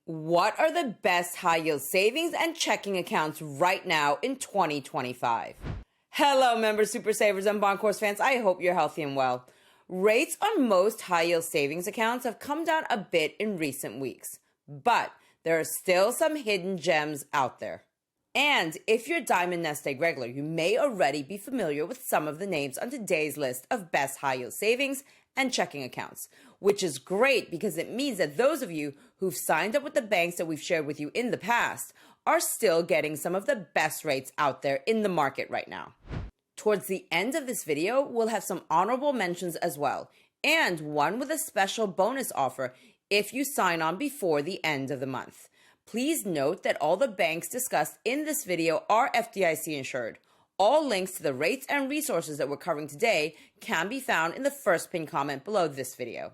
What are the best high-yield savings and checking accounts right now in 2025? Hello, members, super savers, and bond course fans. I hope you're healthy and well. Rates on most high-yield savings accounts have come down a bit in recent weeks, but there are still some hidden gems out there. And if you're Diamond NestEgg regular, you may already be familiar with some of the names on today's list of best high-yield savings and checking accounts, which is great because it means that those of you who've signed up with the banks that we've shared with you in the past are still getting some of the best rates out there in the market right now. Towards the end of this video, we'll have some honorable mentions as well, and one with a special bonus offer if you sign on before the end of the month. Please note that all the banks discussed in this video are FDIC insured. All links to the rates and resources that we're covering today can be found in the first pinned comment below this video.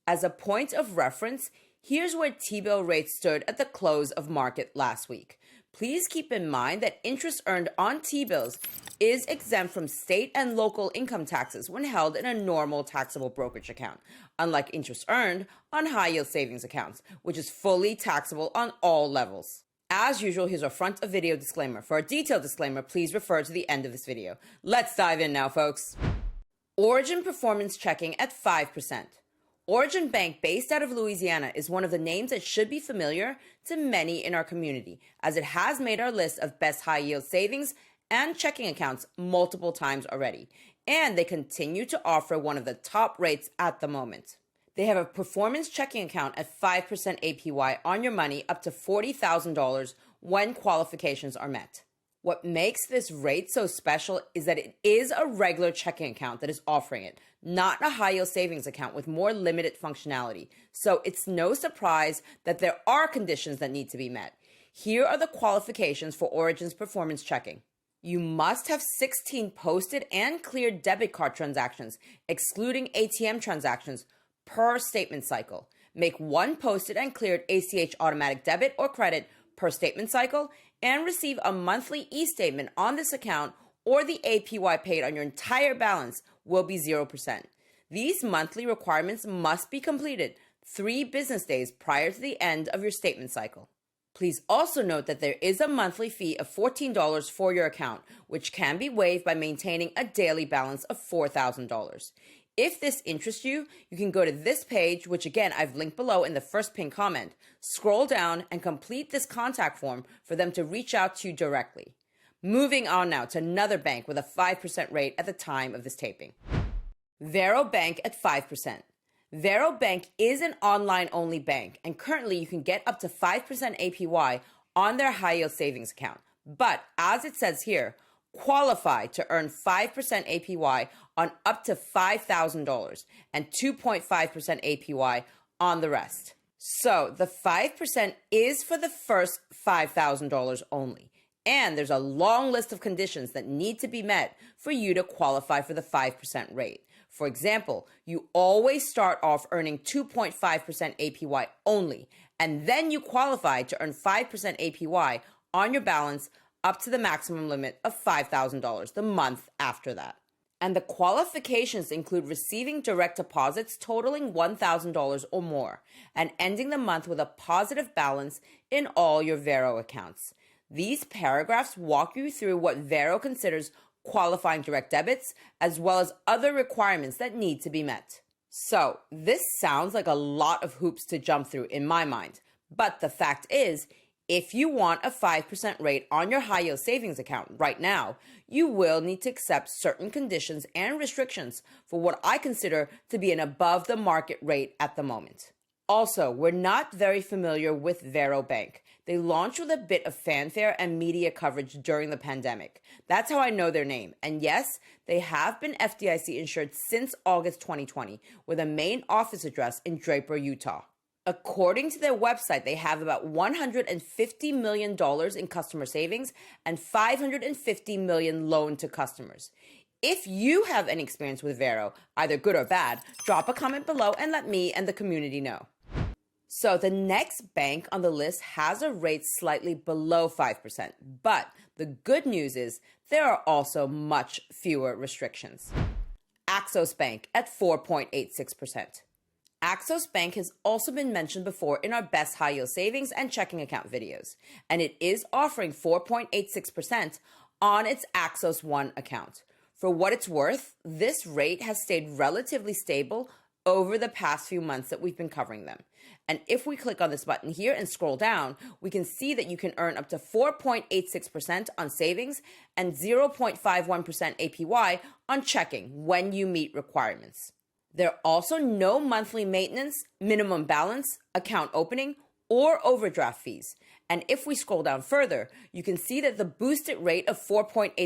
As a point of reference, here's where T-bill rates stood at the close of market last week. Please keep in mind that interest earned on T-bills is exempt from state and local income taxes when held in a normal taxable brokerage account, unlike interest earned on high-yield savings accounts, which is fully taxable on all levels. As usual, here's our front of video disclaimer. For a detailed disclaimer, please refer to the end of this video. Let's dive in now, folks. Origin Performance Checking at 5%. Origin Bank, based out of Louisiana, is one of the names that should be familiar to many in our community, as it has made our list of best high-yield savings and checking accounts multiple times already, and they continue to offer one of the top rates at the moment. They have a performance checking account at 5% APY on your money up to $40,000 when qualifications are met. What makes this rate so special is that it is a regular checking account that is offering it, not a high-yield savings account with more limited functionality. So it's no surprise that there are conditions that need to be met. Here are the qualifications for Origin's performance checking. You must have 16 posted and cleared debit card transactions, excluding ATM transactions, per statement cycle. Make one posted and cleared ACH automatic debit or credit per statement cycle, and receive a monthly e-statement on this account, or the APY paid on your entire balance will be 0%. These monthly requirements must be completed 3 business days prior to the end of your statement cycle. Please also note that there is a monthly fee of $14 for your account, which can be waived by maintaining a daily balance of $4,000. If this interests you, you can go to this page, which again I've linked below in the first pinned comment, scroll down and complete this contact form for them to reach out to you directly. Moving on now to another bank with a 5% rate at the time of this taping. Vero Bank at 5%. Vero Bank is an online-only bank, and currently you can get up to 5% APY on their high-yield savings account. But as it says here, qualify to earn 5% APY on up to $5,000 and 2.5% APY on the rest. So the 5% is for the first $5,000 only. And there's a long list of conditions that need to be met for you to qualify for the 5% rate. For example, you always start off earning 2.5% APY only, and then you qualify to earn 5% APY on your balance up to the maximum limit of $5,000 the month after that. And the qualifications include receiving direct deposits totaling $1,000 or more, and ending the month with a positive balance in all your Vero accounts. These paragraphs walk you through what Vero considers qualifying direct debits, as well as other requirements that need to be met. So this sounds like a lot of hoops to jump through in my mind, but the fact is, if you want a 5% rate on your high-yield savings account right now, you will need to accept certain conditions and restrictions for what I consider to be an above-the-market rate at the moment. Also, we're not very familiar with Vero Bank. They launched with a bit of fanfare and media coverage during the pandemic. That's how I know their name. And yes, they have been FDIC insured since August 2020, with a main office address in Draper, Utah. According to their website, they have about $150 million in customer savings and $550 million loaned to customers. If you have any experience with Vero, either good or bad, drop a comment below and let me and the community know. So the next bank on the list has a rate slightly below 5%, but the good news is there are also much fewer restrictions. Axos Bank at 4.86%. Axos Bank has also been mentioned before in our best high yield savings and checking account videos, and it is offering 4.86% on its Axos One account. For what it's worth, this rate has stayed relatively stable over the past few months that we've been covering them. And if we click on this button here and scroll down, we can see that you can earn up to 4.86% on savings and 0.51% APY on checking when you meet requirements. There are also no monthly maintenance, minimum balance, account opening, or overdraft fees. And if we scroll down further, you can see that the boosted rate of 4.86%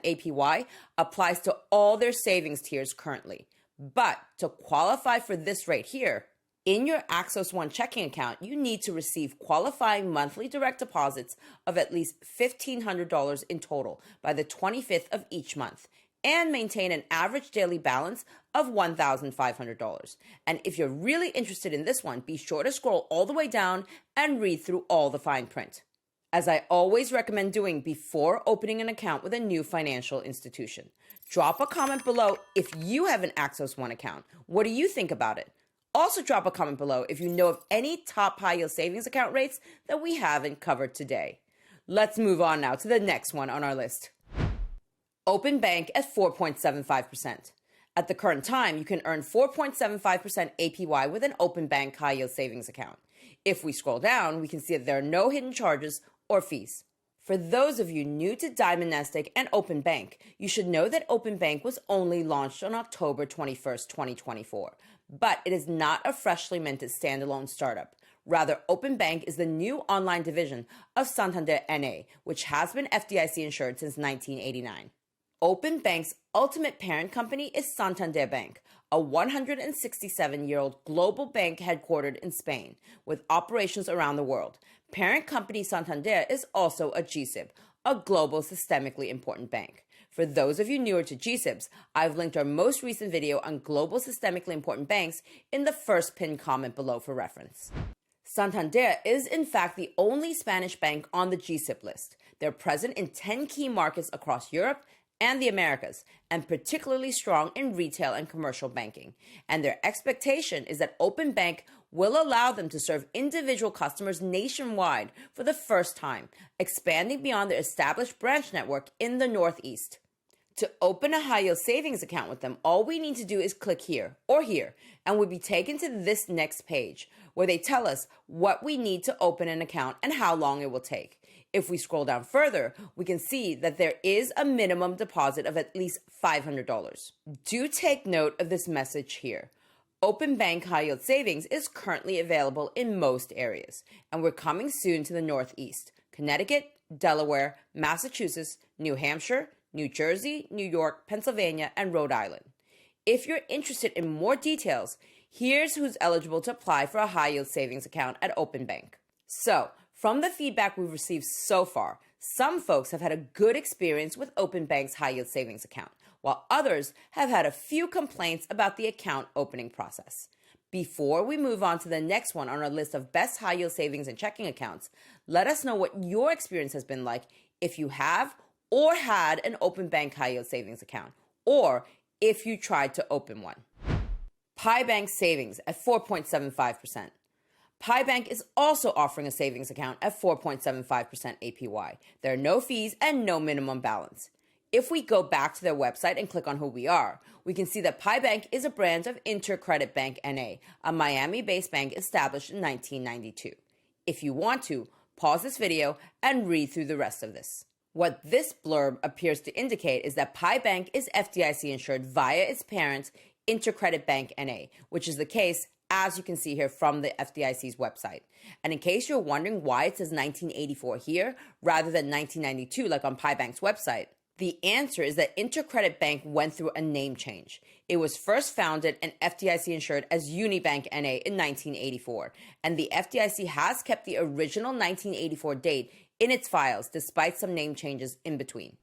APY applies to all their savings tiers currently. But to qualify for this rate here, in your Axos One checking account, you need to receive qualifying monthly direct deposits of at least $1,500 in total by the 25th of each month, and maintain an average daily balance of $1,500. And if you're really interested in this one, be sure to scroll all the way down and read through all the fine print, as I always recommend doing before opening an account with a new financial institution. Drop a comment below if you have an Axos One account. What do you think about it? Also drop a comment below if you know of any top high-yield savings account rates that we haven't covered today. Let's move on now to the next one on our list. Open Bank at 4.75%. At the current time, you can earn 4.75% APY with an Open Bank high-yield savings account. If we scroll down, we can see that there are no hidden charges or fees. For those of you new to Diamond NestEgg and Open Bank, you should know that Open Bank was only launched on October 21st, 2024, but it is not a freshly minted standalone startup. Rather, Open Bank is the new online division of Santander NA, which has been FDIC insured since 1989. Open Bank's ultimate parent company is Santander Bank, a 167-year-old global bank headquartered in Spain, with operations around the world. Parent company Santander is also a GSIB, a global systemically important bank. For those of you newer to GSIBs, I've linked our most recent video on global systemically important banks in the first pinned comment below for reference. Santander is in fact the only Spanish bank on the GSIB list. They're present in 10 key markets across Europe and the Americas, and particularly strong in retail and commercial banking. And their expectation is that Open Bank will allow them to serve individual customers nationwide for the first time, expanding beyond their established branch network in the Northeast. To open a high-yield savings account with them, all we need to do is click here or here, and we'll be taken to this next page, where they tell us what we need to open an account and how long it will take. If we scroll down further, we can see that there is a minimum deposit of at least $500. Do take note of this message here. Open Bank High Yield Savings is currently available in most areas, and we're coming soon to the Northeast: Connecticut, Delaware, Massachusetts, New Hampshire, New Jersey, New York, Pennsylvania, and Rhode Island. If you're interested in more details, here's who's eligible to apply for a high yield savings account at Open Bank. So, from the feedback we've received so far, some folks have had a good experience with Open Bank's high yield savings account, while others have had a few complaints about the account opening process. Before we move on to the next one on our list of best high yield savings and checking accounts, let us know what your experience has been like if you have or had an Open Bank high yield savings account, or if you tried to open one. PiBank Savings at 4.75%. PiBank is also offering a savings account at 4.75% APY. There are no fees and no minimum balance. If we go back to their website and click on who we are, we can see that PiBank is a branch of Intercredit Bank NA, a Miami-based bank established in 1992. If you want to, pause this video and read through the rest of this. What this blurb appears to indicate is that PiBank is FDIC insured via its parent, Intercredit Bank NA, which is the case, as you can see here from the FDIC's website. And in case you're wondering why it says 1984 here rather than 1992 like on PiBank's website, the answer is that Intercredit Bank went through a name change. It was first founded and FDIC insured as Unibank NA in 1984, and the FDIC has kept the original 1984 date in its files despite some name changes in between.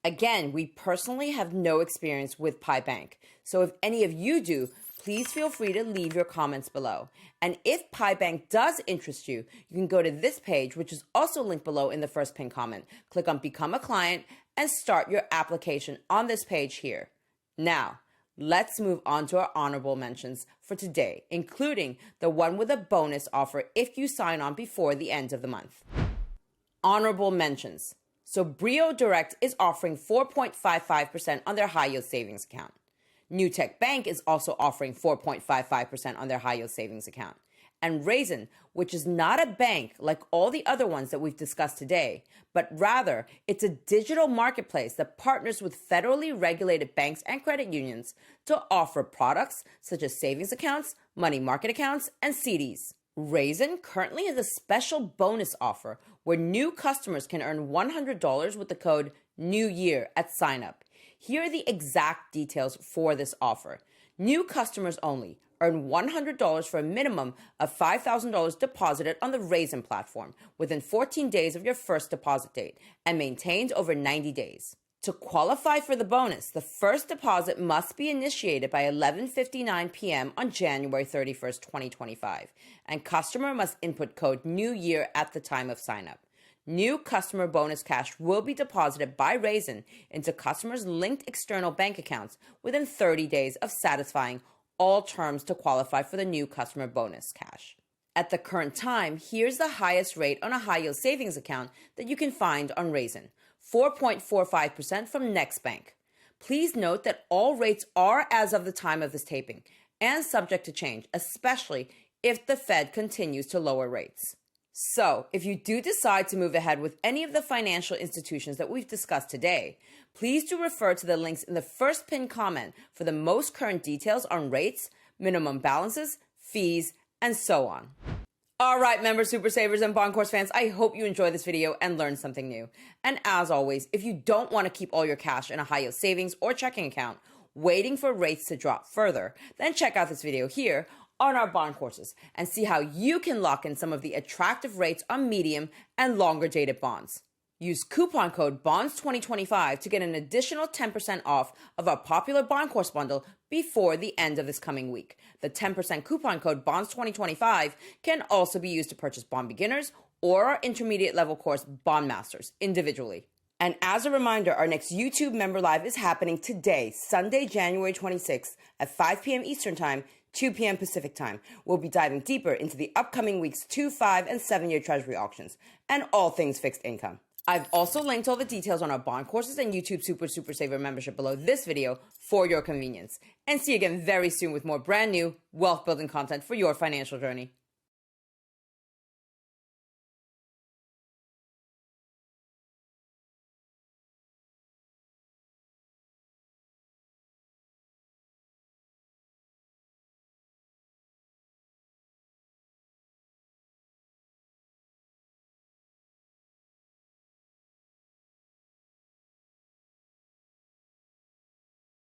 Again, we personally have no experience with PiBank, so if any of you do, please feel free to leave your comments below. And if PiBank does interest you, you can go to this page, which is also linked below in the first pinned comment. Click on Become a Client and start your application on this page here. Now, Let's move on to our honorable mentions for today, including the one with a bonus offer if you sign on before the end of the month. Honorable mentions. So Brio Direct is offering 4.55% on their high yield savings account. NewTek Bank is also offering 4.55% on their high yield savings account. And Raisin, which is not a bank like all the other ones that we've discussed today, but rather it's a digital marketplace that partners with federally regulated banks and credit unions to offer products such as savings accounts, money market accounts, and CDs. Raisin currently has a special bonus offer where new customers can earn $100 with the code NEWYEAR at sign-up. Here are the exact details for this offer. New customers only. Earn $100 for a minimum of $5,000 deposited on the Raisin platform within 14 days of your first deposit date and maintained over 90 days. To qualify for the bonus, the first deposit must be initiated by 11:59 p.m. on January 31st, 2025, and customer must input code NEWYEAR at the time of sign-up. New customer bonus cash will be deposited by Raisin into customers' linked external bank accounts within 30 days of satisfying all terms to qualify for the new customer bonus cash. At the current time, here's the highest rate on a high-yield savings account that you can find on Raisin, 4.45% from NestEgg. Please note that all rates are as of the time of this taping and subject to change, especially if the Fed continues to lower rates. So, if you do decide to move ahead with any of the financial institutions that we've discussed today, please do refer to the links in the first pinned comment for the most current details on rates, minimum balances, fees, and so on. All right, members, super savers, and bond course fans, I hope you enjoyed this video and learned something new. And as always, if you don't want to keep all your cash in a high yield savings or checking account, waiting for rates to drop further, then check out this video here on our bond courses and see how you can lock in some of the attractive rates on medium and longer dated bonds. Use coupon code BONDS2025 to get an additional 10% off of our popular bond course bundle before the end of this coming week. The 10% coupon code BONDS2025 can also be used to purchase Bond Beginners or our intermediate level course Bond Masters individually. And as a reminder, our next YouTube member live is happening today, Sunday, January 26th at 5 p.m. Eastern Time, 2 p.m. Pacific Time. We'll be diving deeper into the upcoming week's 2, 5, and 7-year Treasury auctions and all things fixed income. I've also linked all the details on our bond courses and YouTube Super Saver membership below this video for your convenience. And see you again very soon with more brand new wealth building content for your financial journey.